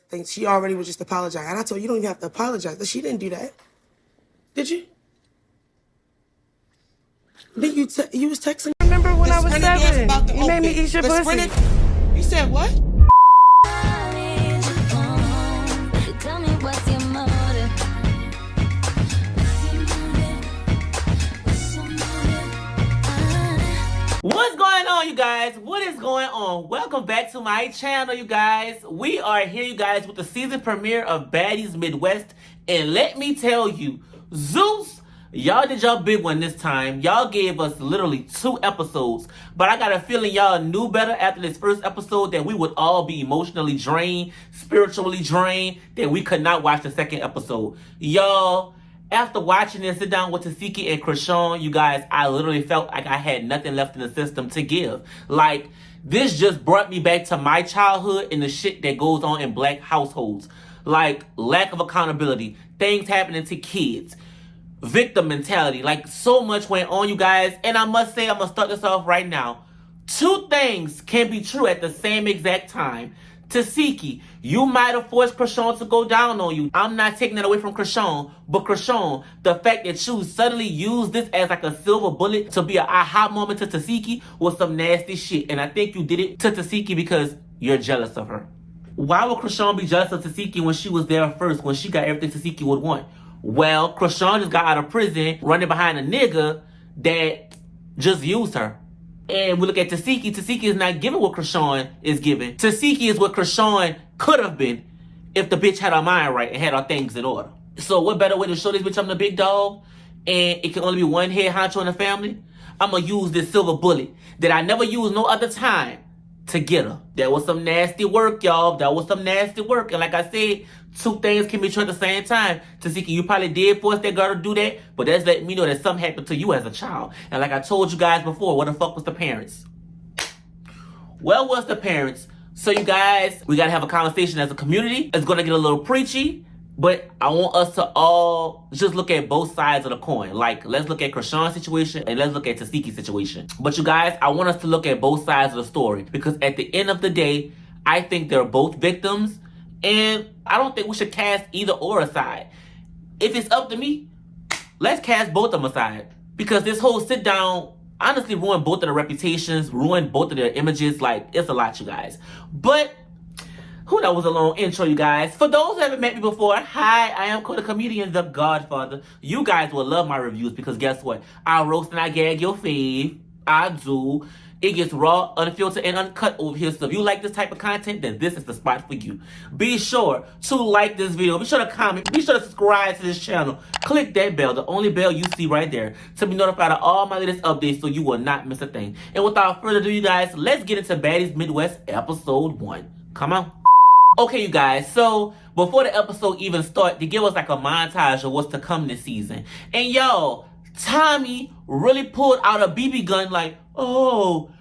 think she already was just apologizing. And I told her, you don't even have to apologize. But she didn't do that. Did you? Did you was texting? Remember when I was 7? You made me eat your pussy. You said what? What's going on, you guys? What is going on? Welcome back to my channel, you guys. We are here, you guys, with the season premiere of Baddies Midwest. And let me tell you, Zeus, y'all did your big one this time. Y'all gave us literally 2 episodes. But I got a feeling y'all knew better after this first episode that we would all be emotionally drained, spiritually drained, that we could not watch the second episode. Y'all, after watching this sit down with Tehseki and Chrisean, you guys, I literally felt like I had nothing left in the system to give. Like, this just brought me back to my childhood and the shit that goes on in black households. Like, lack of accountability, things happening to kids, victim mentality. Like, so much went on, you guys. And I must say, I'm going to start this off right now. 2 things can be true at the same exact time. Tehseki, you might have forced Chrisean to go down on you. I'm not taking that away from Chrisean, but Chrisean, the fact that you suddenly used this as like a silver bullet to be an aha moment to Tehseki was some nasty shit. And I think you did it to Tehseki because you're jealous of her. Why would Chrisean be jealous of Tehseki when she was there first, when she got everything Tehseki would want? Well, Chrisean just got out of prison running behind a nigga that just used her. And we look at Tehseki. Tehseki is not giving what Chrisean is giving. Tehseki is what Chrisean could have been if the bitch had her mind right and had her things in order. So what better way to show this bitch I'm the big dog and it can only be one head honcho in the family? I'm going to use this silver bullet that I never used no other time to get her. That was some nasty work, y'all. That was some nasty work. And like I said, 2 things can be true at the same time. Tehseki, you probably did force that girl to do that, but that's letting me know that something happened to you as a child. And like I told you guys before, what the fuck was the parents? Well, what's the parents? So you guys, we gotta have a conversation as a community. It's gonna get a little preachy, but I want us to all just look at both sides of the coin. Like, let's look at Chrisean's situation and let's look at Tehseki's situation. But you guys, I want us to look at both sides of the story because at the end of the day, I think they're both victims and I don't think we should cast either or aside. If it's up to me, let's cast both of them aside because this whole sit down honestly ruined both of their reputations, ruined both of their images. Like, it's a lot, you guys. But that was a long intro, you guys. For those who haven't met me before, hi, I am Cothecomedian, the Godfather. You guys will love my reviews because guess what? I roast and I gag your fave. I do. It gets raw, unfiltered, and uncut over here. So if you like this type of content, then this is the spot for you. Be sure to like this video. Be sure to comment. Be sure to subscribe to this channel. Click that bell, the only bell you see right there, to be notified of all my latest updates so you will not miss a thing. And without further ado, you guys, let's get into Baddies Midwest Episode 1. Come on. Okay, you guys, so before the episode even starts, they give us like a montage of what's to come this season. And yo, Tommy really pulled out a BB gun like, oh,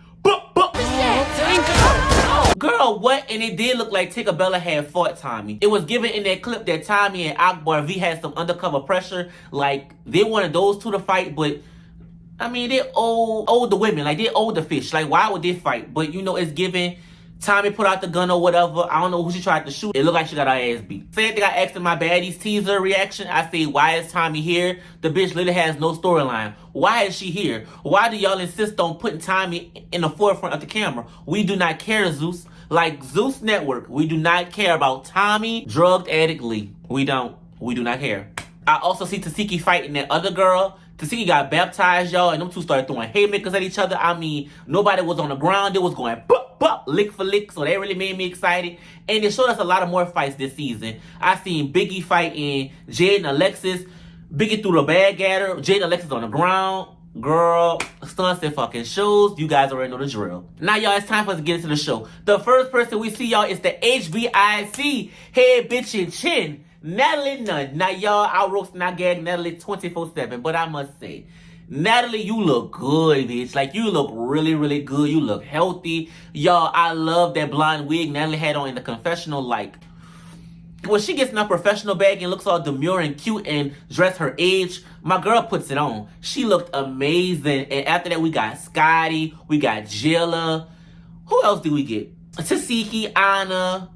girl, what? And it did look like Tinkerbella had fought Tommy. It was given in that clip that Tommy and Akbar V had some undercover pressure. Like, they wanted those 2 to fight, but I mean, they're older women. Like, they're older fish. Like, why would they fight? But, you know, it's given. Tommy put out the gun or whatever. I don't know who she tried to shoot. It looked like she got her ass beat. Same thing I asked in my Baddies teaser reaction. I say, why is Tommy here? The bitch literally has no storyline. Why is she here? Why do y'all insist on putting Tommy in the forefront of the camera? We do not care, Zeus. Like Zeus Network, we do not care about Tommy, drugged addict Lee. We don't. We do not care. I also see Tehseki fighting that other girl. Tehseki got baptized, y'all, and them 2 started throwing haymakers at each other. I mean, nobody was on the ground. It was going lick for lick, so that really made me excited. And it showed us a lot of more fights this season. I seen Biggie fighting Jade and Alexis. Biggie threw the bag at her. Jade and Alexis on the ground. Girl, stunts and fucking shows. You guys already know the drill. Now, y'all, it's time for us to get into the show. The first person we see, y'all, is the HBIC, head bitch and chin, Natalie Nunn. Now, y'all, I roast and I gag Natalie 24/7, but I must say, Natalie, you look good, bitch. Like, you look really, really good. You look healthy. Y'all, I love that blonde wig Natalie had on in the confessional. Like, when she gets in her professional bag and looks all demure and cute and dressed her age, my girl puts it on. She looked amazing. And after that, we got Scotty. We got Jilla. Who else did we get? Tehseki, Anna,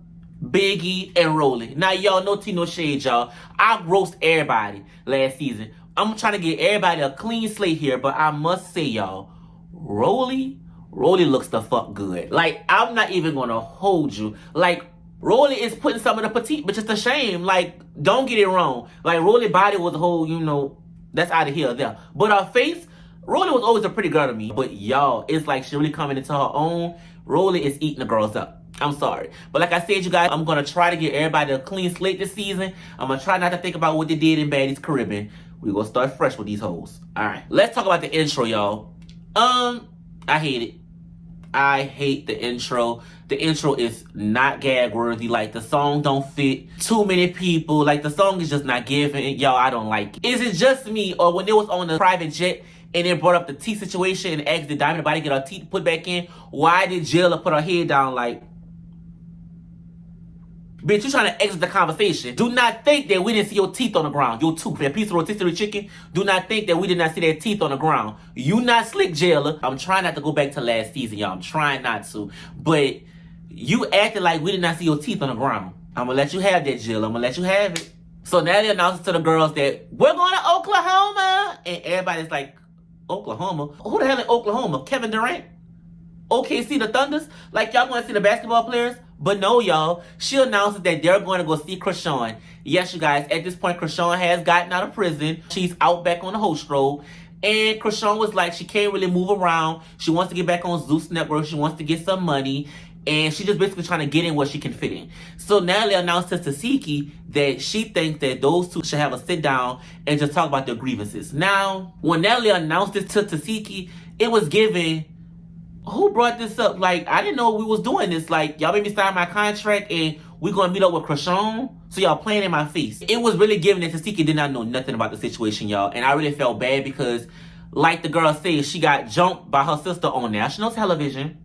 Biggie, and Rolly. Now, y'all, no tea, no shade, y'all. I roast everybody last season. I'm trying to get everybody a clean slate here, but I must say, y'all, Rolly looks the fuck good. Like, I'm not even gonna hold you. Like, Rolly is putting some of the petite, but it's a shame. Like, don't get it wrong. Like, Rolly body was a whole, you know, that's out of here or there. But her face, Rolly was always a pretty girl to me. But y'all, it's like she really coming into her own. Rolly is eating the girls up. I'm sorry. But like I said, you guys, I'm going to try to get everybody a clean slate this season. I'm going to try not to think about what they did in Baddies Caribbean. We're going to start fresh with these hoes. All right. Let's talk about the intro, y'all. I hate it. I hate the intro. The intro is not gag worthy. Like, the song don't fit too many people. Like, the song is just not giving. Y'all, I don't like it. Is it just me, or when it was on the private jet and it brought up the teeth situation and asked the Diamond Body to get her teeth put back in, why did Jilla put her head down like, bitch, you trying to exit the conversation. Do not think that we didn't see your teeth on the ground. Your tooth, that piece of rotisserie chicken. Do not think that we did not see their teeth on the ground. You not slick, Jailer. I'm trying not to go back to last season, y'all. I'm trying not to. But you acted like we did not see your teeth on the ground. I'm going to let you have that, Jailer. I'm going to let you have it. So now they announced to the girls that we're going to Oklahoma. And everybody's like, Oklahoma? Who the hell in Oklahoma? Kevin Durant? OKC the Thunders? Like, y'all want to see the basketball players? But no, y'all. She announces that they're going to go see Chrisean. Yes, you guys. At this point, Chrisean has gotten out of prison. She's out back on the host road. And Chrisean was like, she can't really move around. She wants to get back on Zeus Network. She wants to get some money. And she's just basically trying to get in where she can fit in. So now they announced to Tehseki that she thinks that those two should have a sit down and just talk about their grievances. Now, when Natalie announced this to Tehseki, it was given, who brought this up? Like, I didn't know we was doing this. Like, y'all made me sign my contract and we gonna meet up with Chrisean. So y'all playing in my face. It was really given that Tehseki did not know nothing about the situation, y'all. And I really felt bad because, like the girl said, she got jumped by her sister on national television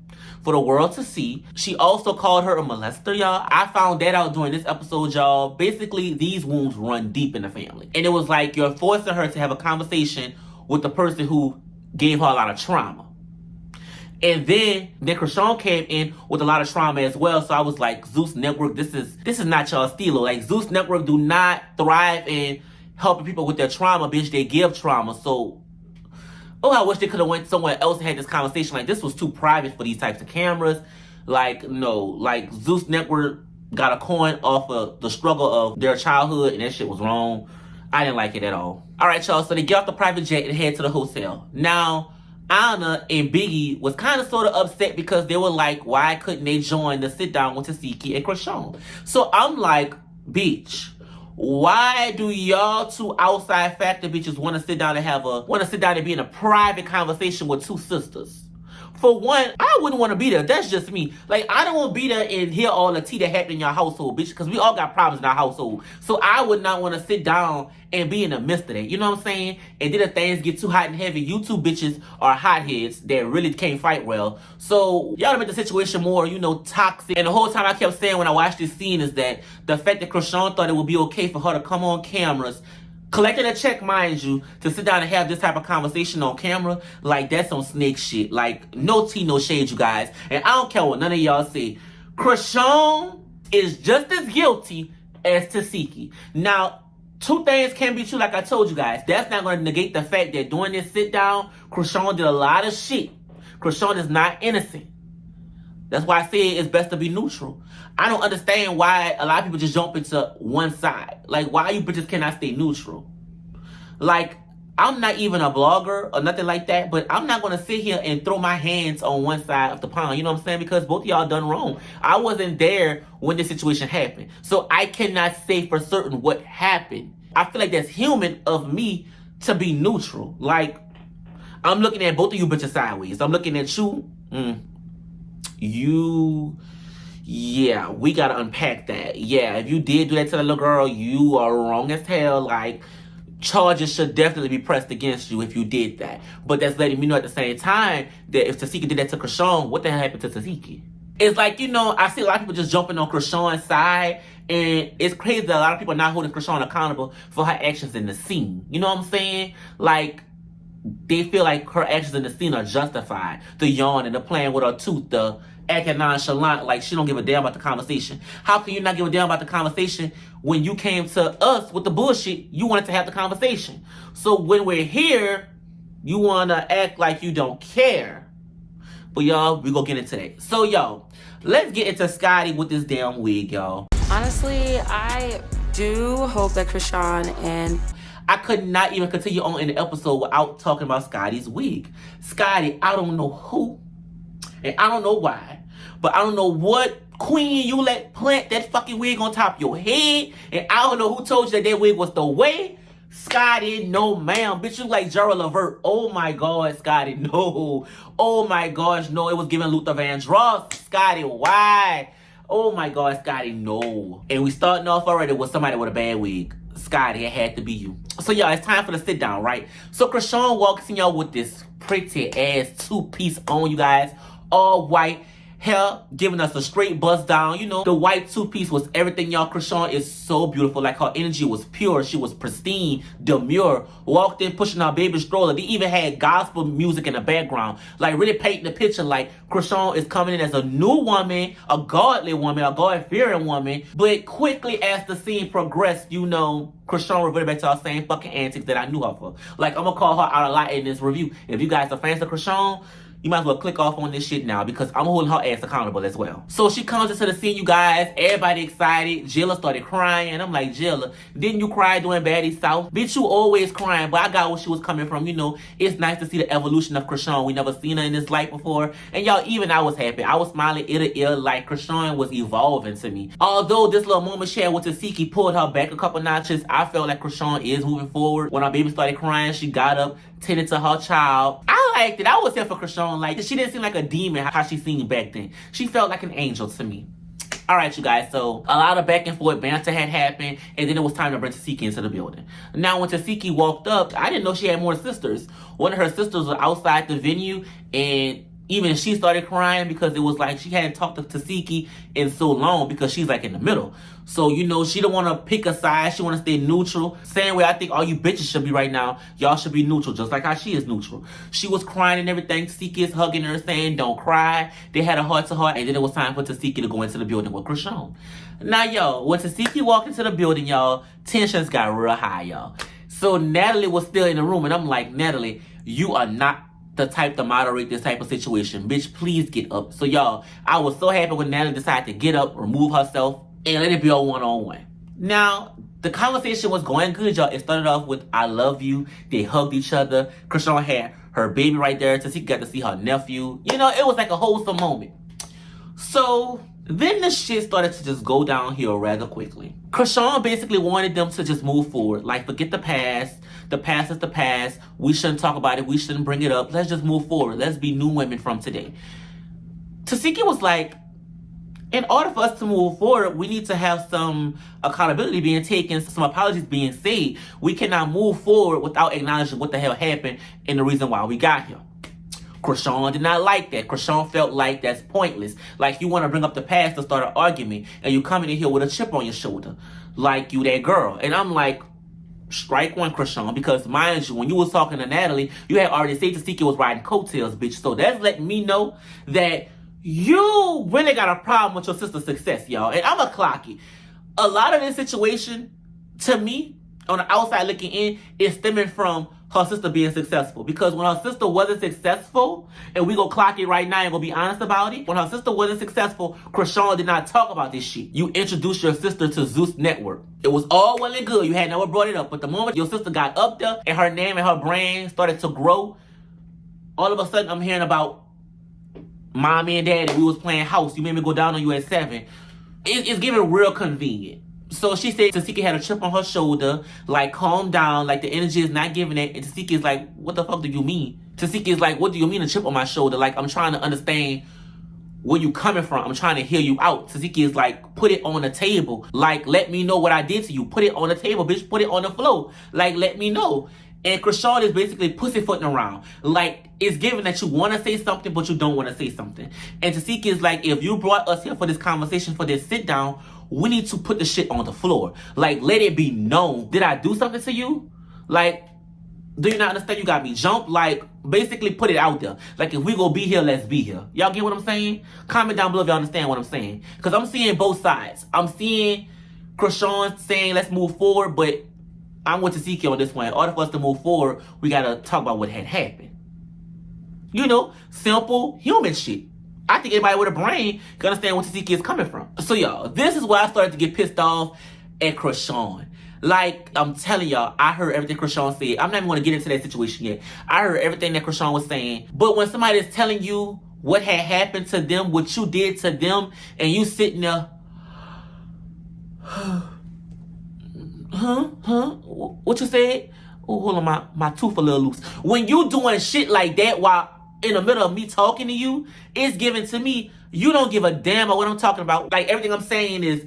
for the world to see. She also called her a molester, y'all. I found that out during this episode, y'all. Basically, these wounds run deep in the family. And it was like you're forcing her to have a conversation with the person who gave her a lot of trauma. And then Chrisean came in with a lot of trauma as well. So I was like, Zeus Network, this is not y'all stilo. Like, Zeus Network do not thrive in helping people with their trauma, bitch. They give trauma. So, oh, I wish they could have went somewhere else and had this conversation. Like, this was too private for these types of cameras. Like, no. Like, Zeus Network got a coin off of the struggle of their childhood, and that shit was wrong. I didn't like it at all. All right, y'all. So they get off the private jet and head to the hotel. Now, Iylana and Biggie was kind of sort of upset because they were like, why couldn't they join the sit down with Tehseki and Chrisean? So I'm like, bitch, why do y'all two outside factor bitches want to sit down and be in a private conversation with two sisters? For one, I wouldn't want to be there. That's just me. Like, I don't want to be there and hear all the tea that happened in your household, bitch, because we all got problems in our household. So I would not want to sit down and be in the midst of that. You know what I'm saying? And then if things get too hot and heavy, you two bitches are hotheads that really can't fight well. So y'all make the situation more, you know, toxic. And the whole time I kept saying when I watched this scene is that the fact that Chrisean thought it would be okay for her to come on cameras, collecting a check, mind you, to sit down and have this type of conversation on camera, like, that's some snake shit. Like, no tea, no shade, you guys. And I don't care what none of y'all say. Chrisean is just as guilty as Tehseki. Now, two things can be true, like I told you guys. That's not going to negate the fact that during this sit down, Chrisean did a lot of shit. Chrisean is not innocent. That's why I say it's best to be neutral. I don't understand why a lot of people just jump into one side. Like, why you bitches cannot stay neutral? Like, I'm not even a blogger or nothing like that, but I'm not going to sit here and throw my hands on one side of the pond. You know what I'm saying? Because both of y'all done wrong. I wasn't there when this situation happened. So I cannot say for certain what happened. I feel like that's human of me to be neutral. Like, I'm looking at both of you bitches sideways. I'm looking at you. Yeah, we gotta unpack that. Yeah, if you did do that to the little girl, you are wrong as hell. Like, charges should definitely be pressed against you if you did that. But that's letting me know at the same time that if Tehseki did that to Chrisean, what the hell happened to Tehseki? It's like, you know, I see a lot of people just jumping on Chrisean's side, and it's crazy that a lot of people are not holding Chrisean accountable for her actions in the scene. You know what I'm saying? Like, they feel like her actions in the scene are justified. The yawn and the playing with her tooth, the acting nonchalant like she don't give a damn about the conversation. How can you not give a damn about the conversation when you came to us with the bullshit? You wanted to have the conversation. So when we're here, you want to act like you don't care. But y'all, we gonna get into that. So y'all, let's get into Scotty with this damn wig, y'all. Honestly, I do hope that Chrisean and... I could not even continue on in the episode without talking about Scotty's wig. Scotty, I don't know who, and I don't know why, but I don't know what queen you let plant that fucking wig on top of your head, and I don't know who told you that that wig was the way. Scotty, no ma'am. Bitch, you like Gerald Levert. Oh my God, Scotty, no. Oh my gosh, no. It was giving Luther Vandross. Scotty, why? Oh my God, Scotty, no. And we starting off already with somebody with a bad wig. Scotty, it had to be you. So y'all, it's time for the sit down, right? So Chrisean walks in y'all with this pretty ass two-piece on, you guys. All white. Hair giving us a straight bust down. You know, the white two-piece was everything, y'all. Chrisean is so beautiful. Like, her energy was pure. She was pristine, demure. Walked in pushing our baby stroller. They even had gospel music in the background. Like, really painting the picture like Chrisean is coming in as a new woman, a godly woman, a God-fearing woman. But quickly as the scene progressed, you know, Chrisean reverted back to her same fucking antics that I knew her for. Like, I'm gonna call her out a lot in this review. If you guys are fans of Chrisean, you might as well click off on this shit now because I'm holding her ass accountable as well. So she comes into the scene, you guys. Everybody excited. Jilla started crying. I'm like, Jilla, didn't you cry during Baddie South? Bitch, you always crying, but I got where she was coming from. You know, it's nice to see the evolution of Chrisean. We never seen her in this light before. And y'all, even I was happy. I was smiling ear to ear like Chrisean was evolving to me. Although this little moment she had with Tehseki pulled her back a couple notches, I felt like Chrisean is moving forward. When our baby started crying, she got up, tended to her child. I liked it. I was here for Chrisean. Like, she didn't seem like a demon how she seemed back then. She felt like an angel to me. All right, you guys. So a lot of back and forth banter had happened, and then it was time to bring Tehseki into the building. Now, when Tehseki walked up, I didn't know she had more sisters. One of her sisters was outside the venue, and even she started crying because it was like she hadn't talked to Tehseki in so long because she's like in the middle. So, you know, she don't want to pick a side. She want to stay neutral. Same way I think all you bitches should be right now. Y'all should be neutral, just like how she is neutral. She was crying and everything. Tehseki is hugging her, saying, don't cry. They had a heart-to-heart, and then it was time for Tehseki to go into the building with Chrisean. Now, y'all, when Tehseki walked into the building, y'all, tensions got real high, y'all. So Natalie was still in the room, and I'm like, Natalie, you are not the type to moderate this type of situation. Bitch, please get up. So y'all, I was so happy when Natalie decided to get up, remove herself, and let it be a one-on-one. Now, the conversation was going good, y'all. It started off with, I love you. They hugged each other. Chrisean had her baby right there. Tehseki got to see her nephew. You know, it was like a wholesome moment. So then the shit started to just go downhill rather quickly. Chrisean basically wanted them to just move forward. Like, forget the past. The past is the past. We shouldn't talk about it. We shouldn't bring it up. Let's just move forward. Let's be new women from today. Tehseki was like, in order for us to move forward, we need to have some accountability being taken, some apologies being said. We cannot move forward without acknowledging what the hell happened and the reason why we got here. Chrisean did not like that. Chrisean felt like that's pointless. Like, you want to bring up the past to start an argument, and you coming in here with a chip on your shoulder. Like, you that girl. And I'm like, strike one, Chrisean, because mind you, when you was talking to Natalie, you had already said Tehseki was riding coattails, bitch. So that's letting me know that you really got a problem with your sister's success, y'all. And I'm a clocky. A lot of this situation, to me, on the outside looking in, is stemming from her sister being successful. Because when her sister wasn't successful, and we go clock it right now and go be honest about it, when her sister wasn't successful, Chrisean did not talk about this shit. You introduced your sister to Zeus Network. It was all well and good. You had never brought it up. But the moment your sister got up there and her name and her brand started to grow, all of a sudden I'm hearing about mommy and daddy, we was playing house. You made me go down on you at 7. It's giving real convenient. So she said Tehseki had a chip on her shoulder, like, calm down, like, the energy is not giving it. And Tehseki is like, what the fuck do you mean? Tehseki is like, what do you mean a chip on my shoulder? Like, I'm trying to understand where you coming from. I'm trying to hear you out. Tehseki is like, put it on the table. Like, let me know what I did to you. Put it on the table, bitch. Put it on the floor. Like, let me know. And Chrisean is basically pussyfooting around. Like, it's given that you want to say something, but you don't want to say something. And Tehseki is like, if you brought us here for this conversation, for this sit down, we need to put the shit on the floor. Like, let it be known. Did I do something to you? Like, Do you not understand? You got me jump, like, basically put it out there. Like, if we go be here, let's be here. Y'all get what I'm saying? Comment down below if y'all understand what I'm saying. Because I'm seeing both sides. I'm seeing Chrisean saying, let's move forward, but I'm with Tehseki on this one. In order for us to move forward, we got to talk about what had happened. You know, simple human shit. I think anybody with a brain can understand where Tehseki is coming from. So, y'all, this is where I started to get pissed off at Chrisean. Like, I'm telling y'all, I heard everything Chrisean said. I'm not even going to get into that situation yet. I heard everything that Chrisean was saying. But when somebody is telling you what had happened to them, what you did to them, and you sitting there, what you said? Oh, hold on, my tooth a little loose. When you doing shit like that while in the middle of me talking to you, it's given to me, you don't give a damn about what I'm talking about. Like, everything I'm saying is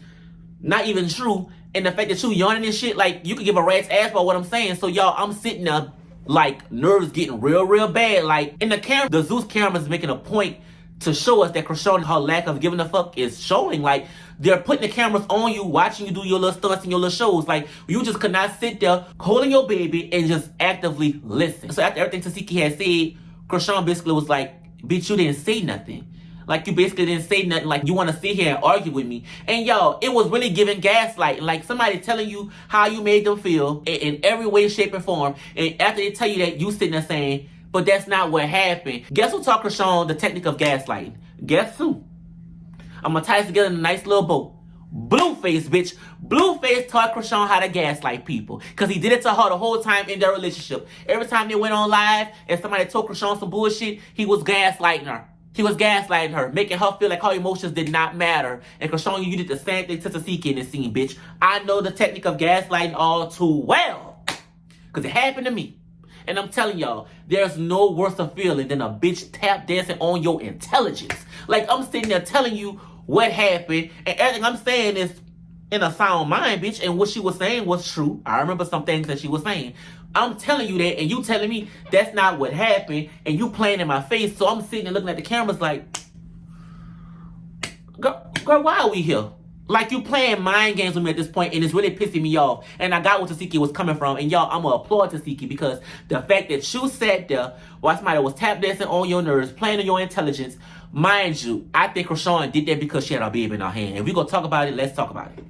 not even true. And the fact that you yawning and shit, like, you could give a rat's ass about what I'm saying. So, y'all, I'm sitting there, like, nerves getting real bad. Like, in the camera, the Zeus camera is making a point to show us that Chrisean, her lack of giving a fuck is showing. Like, they're putting the cameras on you, watching you do your little stunts and your little shows. Like, you just could not sit there holding your baby and just actively listen. So, after everything Tehseki had said, Chrisean basically was like, bitch, you didn't say nothing. Like, you basically didn't say nothing. Like, you want to sit here and argue with me. And, y'all, it was really giving gaslighting. Like, somebody telling you how you made them feel in every way, shape, and form. And after they tell you that, you sitting there saying, but that's not what happened. Guess who taught Chrisean the technique of gaslighting? Guess who? I'm going to tie this together in a nice little bow. Blueface, bitch. Blueface taught Chrisean how to gaslight people. Because he did it to her the whole time in their relationship. Every time they went on live and somebody told Chrisean some bullshit, he was gaslighting her. He was gaslighting her, making her feel like her emotions did not matter. And Chrisean, you did the same thing to Tehseki in this scene, bitch. I know the technique of gaslighting all too well. Because it happened to me. And I'm telling y'all, there's no worse a feeling than a bitch tap dancing on your intelligence. Like, I'm sitting there telling you what happened, and everything I'm saying is in a sound mind, bitch. And what she was saying was true. I remember some things that she was saying. I'm telling you that, and you telling me that's not what happened, and you playing in my face. So I'm sitting and looking at the cameras like, girl, why are we here? Like, you playing mind games with me at this point, and it's really pissing me off. And I got where Tehseki was coming from. And y'all, I'm going to applaud Tehseki, because the fact that you sat there while somebody was tap dancing on your nerves, playing on your intelligence, mind you, I think Chrisean did that because she had her baby in her hand. If we're going to talk about it, let's talk about it.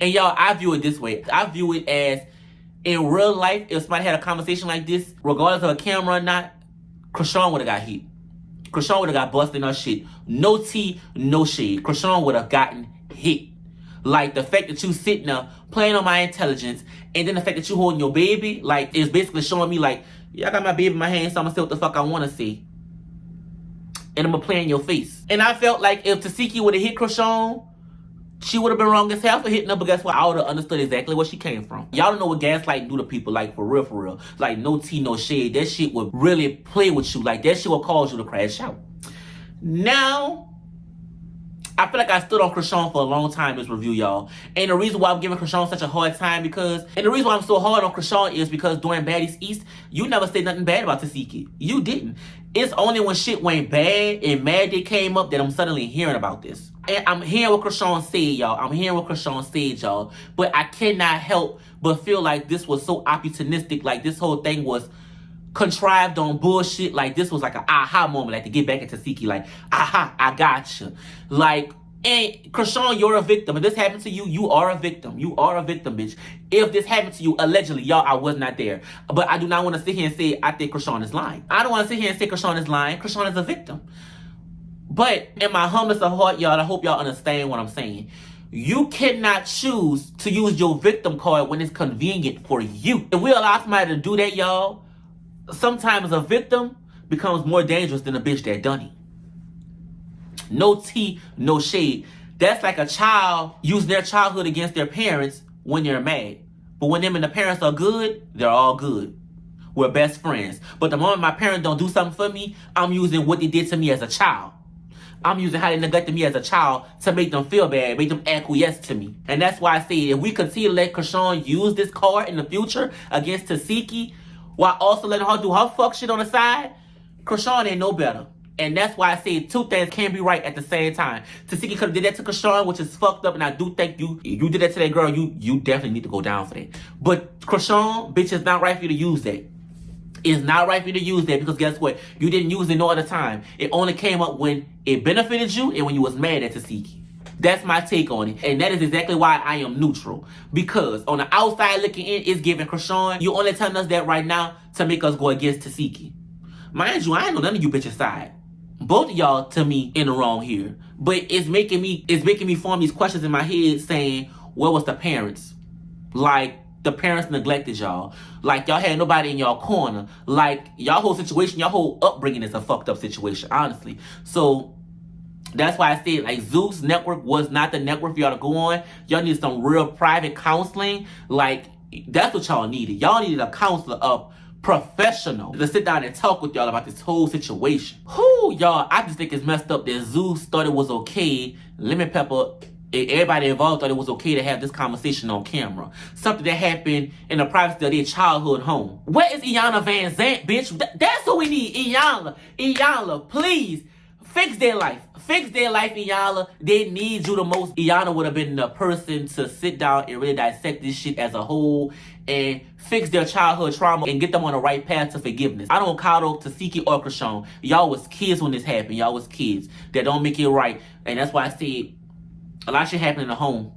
And y'all, I view it this way. I view it as, in real life, if somebody had a conversation like this, regardless of a camera or not, Chrisean would have got hit. Chrisean would have got busted in her shit. No tea, no shade. Chrisean would have gotten hit. Like, the fact that you sitting there playing on my intelligence, and then the fact that you holding your baby, like, is basically showing me, like, yeah, I got my baby in my hand, so I'm gonna say what the fuck I want to say. And I'm gonna play in your face. And I felt like if Tehseki would have hit Chrisean, she would have been wrong as hell for hitting her, but guess what? I would have understood exactly where she came from. Y'all don't know what gaslighting do to people, like, for real. Like, no tea, no shade. That shit would really play with you. Like, that shit will cause you to crash out. Now, I feel like I stood on Chrisean for a long time in this review, y'all. And the reason why I'm giving Chrisean such a hard time and the reason why I'm so hard on Chrisean is because during Baddies East, you never said nothing bad about Tehseki. You didn't. It's only when shit went bad and Mad Day came up that I'm suddenly hearing about this. And I'm hearing what Chrisean said, y'all. I'm hearing what Chrisean said, y'all. But I cannot help but feel like this was so opportunistic. Like, this whole thing was contrived on bullshit. Like, this was like an aha moment, like, to get back at Tehseki. Like, aha, I got you. Like, and Chrisean, you're a victim. If this happened to you, you are a victim. You are a victim, bitch. If this happened to you, allegedly, y'all, I was not there. But I do not want to sit here and say I think Chrisean is lying. I don't want to sit here and say Chrisean is lying. Chrisean is a victim. But in my humblest of heart, y'all, I hope y'all understand what I'm saying. You cannot choose to use your victim card when it's convenient for you. If we allow somebody to do that, y'all, sometimes a victim becomes more dangerous than a bitch that done it. No tea, no shade. That's like a child using their childhood against their parents when they're mad. But when them and the parents are good, they're all good. We're best friends. But the moment my parents don't do something for me, I'm using what they did to me as a child. I'm using how they neglected me as a child to make them feel bad, make them acquiesce to me. And that's why I say, if we continue to let Chrisean use this card in the future against Tehseki, while also letting her do her fuck shit on the side, Chrisean ain't no better. And that's why I say two things can't be right at the same time. Tehseki could have did that to Chrisean, which is fucked up, and I do think you did that to that girl, you definitely need to go down for that. But Chrisean, bitch, it's not right for you to use that. It's not right for you to use that because guess what? You didn't use it no other time. It only came up when it benefited you and when you was mad at Tehseki. That's my take on it. And that is exactly why I am neutral. Because on the outside looking in, it's giving Chrisean. You only telling us that right now to make us go against Tehseki. Mind you, I ain't know none of you bitches side. Both of y'all, to me, in the wrong here. But it's making me form these questions in my head saying, where was the parents? Like, the parents neglected y'all. Like, y'all had nobody in y'all corner. Like, y'all whole situation, y'all whole upbringing is a fucked up situation, honestly. So, that's why I said, like, Zeus network was not the network for y'all to go on. Y'all needed some real private counseling. Like, that's what y'all needed. Y'all needed a counselor, a professional, to sit down and talk with y'all about this whole situation. Whoo, y'all, I just think it's messed up that Zeus thought it was okay. Lemon Pepper, everybody involved thought it was okay to have this conversation on camera. Something that happened in the privacy of their childhood home. Where is Iylana Vazant, bitch? That's what we need. Iylana, please. Fix their life. Fix their life, Iylana. They need you the most. Iylana would have been the person to sit down and really dissect this shit as a whole and fix their childhood trauma and get them on the right path to forgiveness. I don't coddle Tehseki or Chrisean. Y'all was kids when this happened. Y'all was kids. That don't make it right. And that's why I said a lot of shit happened in the home.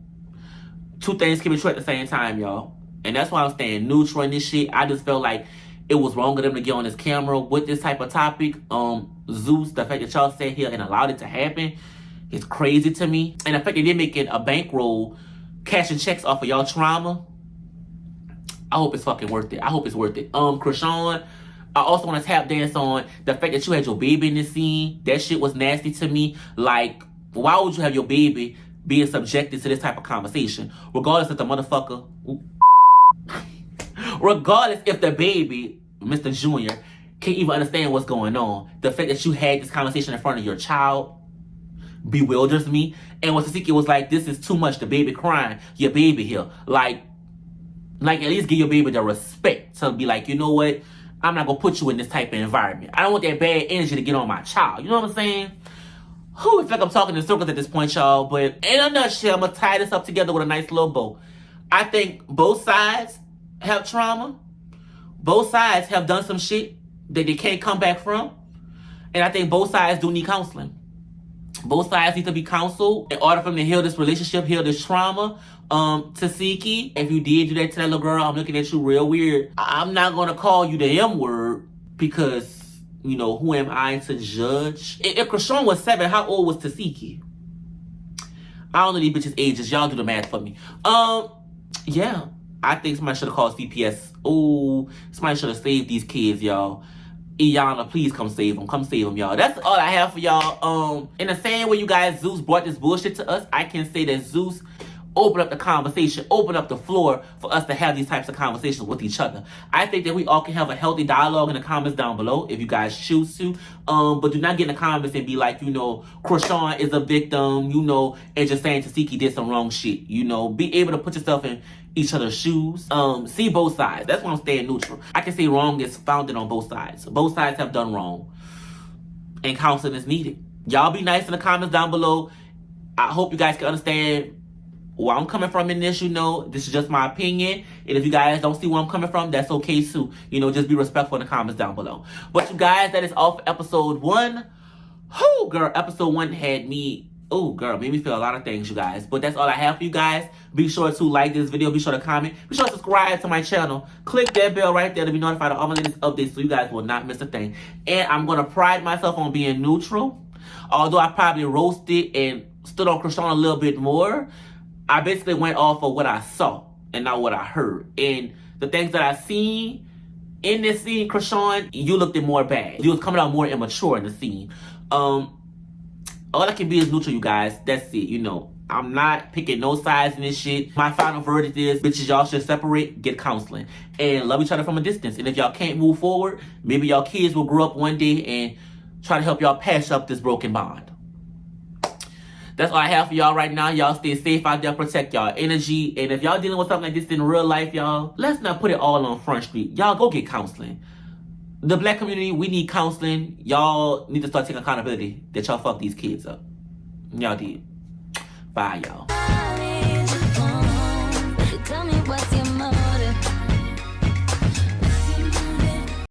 Two things can be true at the same time, y'all. And that's why I'm staying neutral in this shit. I just felt like it was wrong of them to get on this camera with this type of topic. Zeus, the fact that y'all sat here and allowed it to happen is crazy to me. And the fact that they're making a bankroll, cashing checks off of y'all trauma, I hope it's fucking worth it. I hope it's worth it. Chrisean, I also want to tap dance on the fact that you had your baby in this scene. That shit was nasty to me. Like, why would you have your baby being subjected to this type of conversation? Regardless if the motherfucker... regardless if the baby, Mr. Junior, can't even understand what's going on. The fact that you had this conversation in front of your child bewilders me. And when Tehseki was like, this is too much, the baby crying, your baby here. Like at least give your baby the respect to be like, you know what? I'm not going to put you in this type of environment. I don't want that bad energy to get on my child. You know what I'm saying? Whew, I feel like I'm talking in circles at this point, y'all. But in a nutshell, I'm going to tie this up together with a nice little bow. I think both sides have trauma. Both sides have done some shit that they can't come back from. And I think both sides do need counseling. Both sides need to be counseled in order for them to heal this relationship, heal this trauma. Tehseki, if you did do that to that little girl, I'm looking at you real weird. I'm not going to call you the M word because, you know, who am I to judge? If Chrisean was 7, how old was Tehseki? I don't know these bitches' ages. Y'all do the math for me. Yeah. I think somebody should have called CPS. Oh, somebody should have saved these kids, y'all. Iylana, please come save them. Come save them, y'all. That's all I have for y'all. In the same way you guys, Zeus brought this bullshit to us, I can say that Zeus opened up the conversation, opened up the floor for us to have these types of conversations with each other. I think that we all can have a healthy dialogue in the comments down below if you guys choose to. But do not get in the comments and be like, you know, Chrisean is a victim, you know, and just saying Tehseki did some wrong shit. You know, be able to put yourself in each other's shoes. See both sides. That's why I'm staying neutral. I can say wrong is founded on both sides. Both sides have done wrong. And counseling is needed. Y'all be nice in the comments down below. I hope you guys can understand where I'm coming from in this. You know, this is just my opinion. And if you guys don't see where I'm coming from, that's okay too. You know, just be respectful in the comments down below. But you guys, that is all for episode 1. Whoo, girl, episode 1 had me... Oh, girl, made me feel a lot of things, you guys. But that's all I have for you guys. Be sure to like this video. Be sure to comment. Be sure to subscribe to my channel. Click that bell right there to be notified of all my latest updates so you guys will not miss a thing. And I'm going to pride myself on being neutral. Although I probably roasted and stood on Chrisean a little bit more, I basically went off of what I saw and not what I heard. And the things that I seen in this scene, Chrisean, you looked at more bad. You was coming out more immature in the scene. All I can be is neutral, you guys. That's it, you know. I'm not picking no sides in this shit. My final verdict is, bitches, y'all should separate, get counseling, and love each other from a distance. And if y'all can't move forward, maybe y'all kids will grow up one day and try to help y'all patch up this broken bond. That's all I have for y'all right now. Y'all stay safe out there. Protect y'all energy. And if y'all dealing with something like this in real life, y'all, let's not put it all on Front Street. Y'all go get counseling. The black community, we need counseling. Y'all need to start taking accountability that y'all fucked these kids up. Y'all did. Bye, y'all.